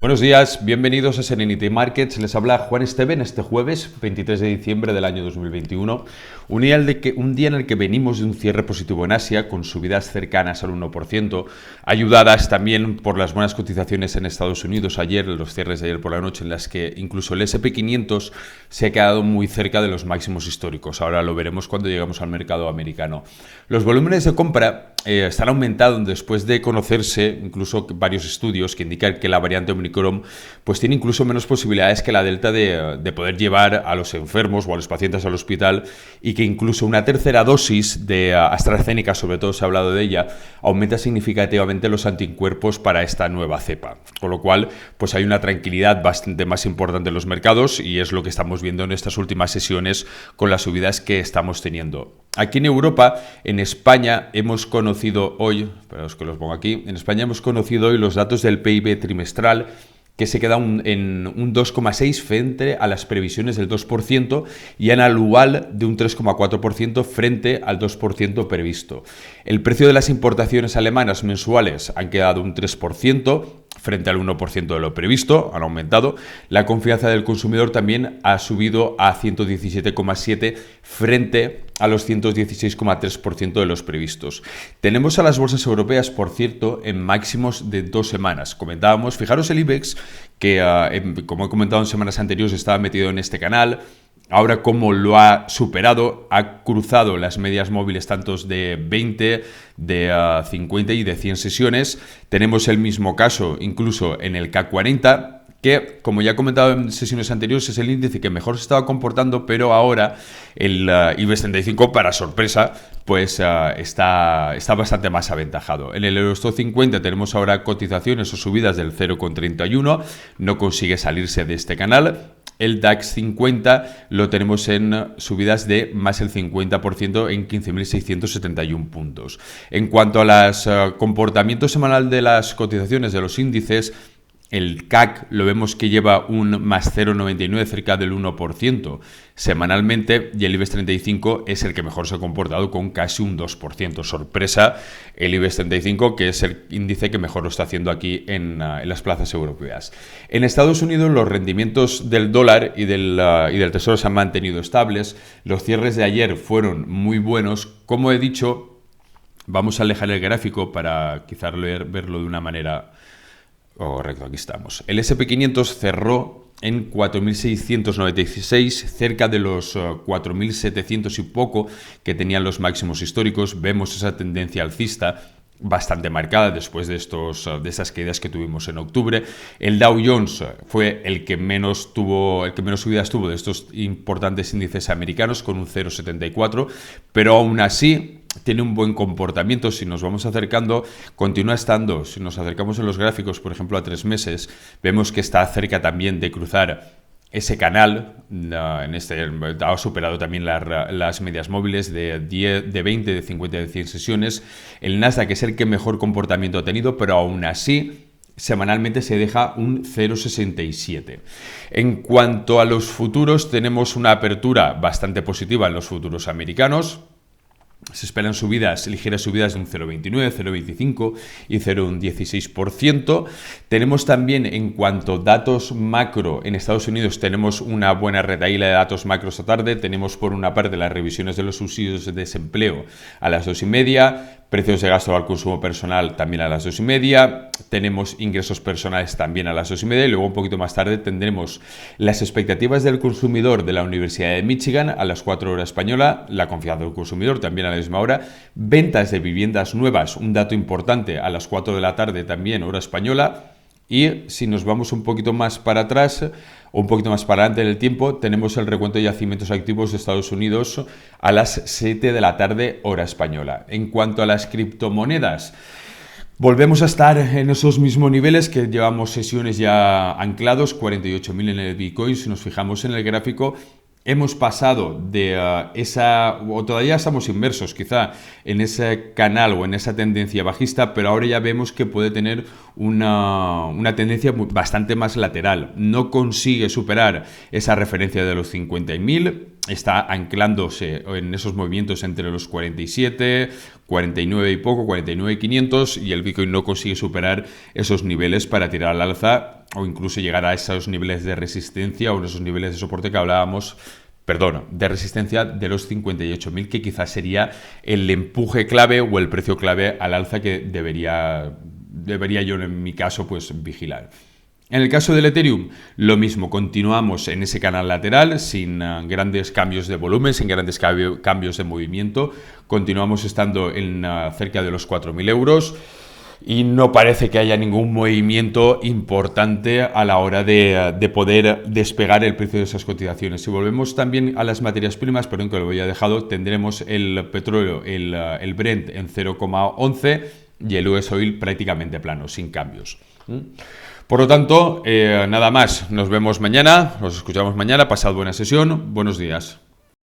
Buenos días, bienvenidos a Serenity Markets. Les habla Juan Esteban este jueves 23 de diciembre del año 2021. Un día en el que venimos de un cierre positivo en Asia con subidas cercanas al 1%, ayudadas también por las buenas cotizaciones en Estados Unidos ayer, los cierres de ayer por la noche, en las que incluso el S&P 500 se ha quedado muy cerca de los máximos históricos. Ahora lo veremos cuando llegamos al mercado americano. Los volúmenes de compra están aumentando después de conocerse incluso varios estudios que indican que la variante Omicron pues tiene incluso menos posibilidades que la Delta de poder llevar a los enfermos o a los pacientes al hospital, y que incluso una tercera dosis de AstraZeneca, sobre todo se ha hablado de ella, aumenta significativamente los anticuerpos para esta nueva cepa. Con lo cual, pues hay una tranquilidad bastante más importante en los mercados, y es lo que estamos viendo en estas últimas sesiones con las subidas que estamos teniendo. Aquí en Europa, en España, hemos conocido hoy, esperaos que los pongo aquí, en España hemos conocido hoy los datos del PIB trimestral, que se queda en un 2,6% frente a las previsiones del 2%, y en anual de un 3,4% frente al 2% previsto. El precio de las importaciones alemanas mensuales han quedado un 3%, frente al 1% de lo previsto, han aumentado. La confianza del consumidor también ha subido a 117,7 frente a los 116,3% de los previstos. Tenemos a las bolsas europeas, por cierto, en máximos de 2 semanas. Comentábamos, fijaros el IBEX, que como he comentado en semanas anteriores estaba metido en este canal. Ahora, como lo ha superado, ha cruzado las medias móviles tantos de 20, de 50 y de 100 sesiones. Tenemos el mismo caso incluso en el CAC 40, que, como ya he comentado en sesiones anteriores, es el índice que mejor se estaba comportando, pero ahora el IBEX 35, para sorpresa, pues está bastante más aventajado. En el Eurostoxx 50 tenemos ahora cotizaciones o subidas del 0,31, no consigue salirse de este canal. El DAX 50 lo tenemos en subidas de más del 50% en 15.671 puntos. En cuanto a los comportamientos semanal de las cotizaciones de los índices, el CAC lo vemos que lleva un más 0,99, cerca del 1% semanalmente, y el IBEX 35 es el que mejor se ha comportado con casi un 2%. Sorpresa, el IBEX 35, que es el índice que mejor lo está haciendo aquí en las plazas europeas. En Estados Unidos los rendimientos del dólar y del tesoro se han mantenido estables. Los cierres de ayer fueron muy buenos. Como he dicho, vamos a alejar el gráfico para quizás verlo de una manera... Correcto, aquí estamos. El S&P 500 cerró en 4.696, cerca de los 4.700 y poco que tenían los máximos históricos. Vemos esa tendencia alcista bastante marcada después de esas caídas que tuvimos en octubre. El Dow Jones fue el que menos subidas tuvo de estos importantes índices americanos, con un 0,74, pero aún así tiene un buen comportamiento. Si nos vamos acercando, continúa estando, si nos acercamos en los gráficos, por ejemplo, a 3 meses, vemos que está cerca también de cruzar ese canal. Ha superado también las medias móviles de 20, de 50, de 100 sesiones. El Nasdaq es el que mejor comportamiento ha tenido, pero aún así semanalmente se deja un 0,67. En cuanto a los futuros, tenemos una apertura bastante positiva en los futuros americanos. Se esperan ligeras subidas de un 0,29, 0,25 y 0,16%. Tenemos también, en cuanto a datos macro, en Estados Unidos tenemos una buena retahíla de datos macro esta tarde. Tenemos por una parte las revisiones de los subsidios de desempleo a las 2:30, precios de gasto al consumo personal también a las 2:30, tenemos ingresos personales también a las 2:30, y luego un poquito más tarde tendremos las expectativas del consumidor de la Universidad de Michigan a las 4 horas española, la confianza del consumidor también a la misma hora, ventas de viviendas nuevas, un dato importante, a las 4 de la tarde también hora española. Y si nos vamos un poquito más para atrás o un poquito más para adelante en el tiempo, tenemos el recuento de yacimientos activos de Estados Unidos a las 7 de la tarde hora española. En cuanto a las criptomonedas, volvemos a estar en esos mismos niveles que llevamos sesiones ya anclados, 48.000 en el Bitcoin. Si nos fijamos en el gráfico, hemos pasado de o todavía estamos inmersos quizá en ese canal o en esa tendencia bajista, pero ahora ya vemos que puede tener una tendencia bastante más lateral. No consigue superar esa referencia de los 50.000 está anclándose en esos movimientos entre los 47, 49 y poco, 49.500, y el Bitcoin no consigue superar esos niveles para tirar al alza o incluso llegar a esos niveles de resistencia o esos niveles de soporte que hablábamos, de resistencia de los 58.000, que quizás sería el empuje clave o el precio clave al alza que debería yo en mi caso pues vigilar. En el caso del Ethereum, lo mismo, continuamos en ese canal lateral sin grandes cambios de volumen, sin grandes cambios de movimiento, continuamos estando en cerca de los 4.000 euros y no parece que haya ningún movimiento importante a la hora de poder despegar el precio de esas cotizaciones. Si volvemos también a las materias primas, perdón que lo había dejado, tendremos el petróleo, el Brent en 0,11 y el US Oil prácticamente plano, sin cambios. Por lo tanto, nada más, nos vemos mañana, nos escuchamos mañana, pasad buena sesión, buenos días.